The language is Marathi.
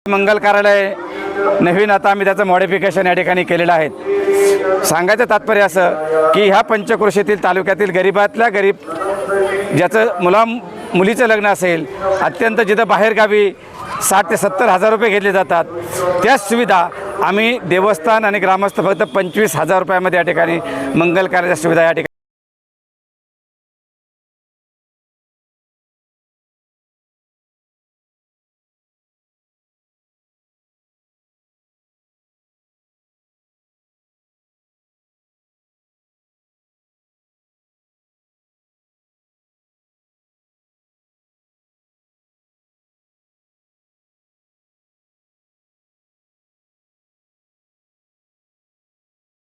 मंगल कार्यालय नवीन आता आम्ही त्याचं मॉडिफिकेशन या ठिकाणी केलेलं आहे. सांगायचं तात्पर्य असं की ह्या पंचक्रोशीतील तालुक्यातील गरीबातल्या गरीब ज्याचं मुलीचं लग्न असेल, अत्यंत जिथं बाहेरगावी 60 ते 70 हजार रुपये घेतले जातात, त्याच सुविधा आम्ही देवस्थान आणि ग्रामस्थ फक्त 25,000 रुपयामध्ये या ठिकाणी मंगल कार्याच्या सुविधा या ठिकाणी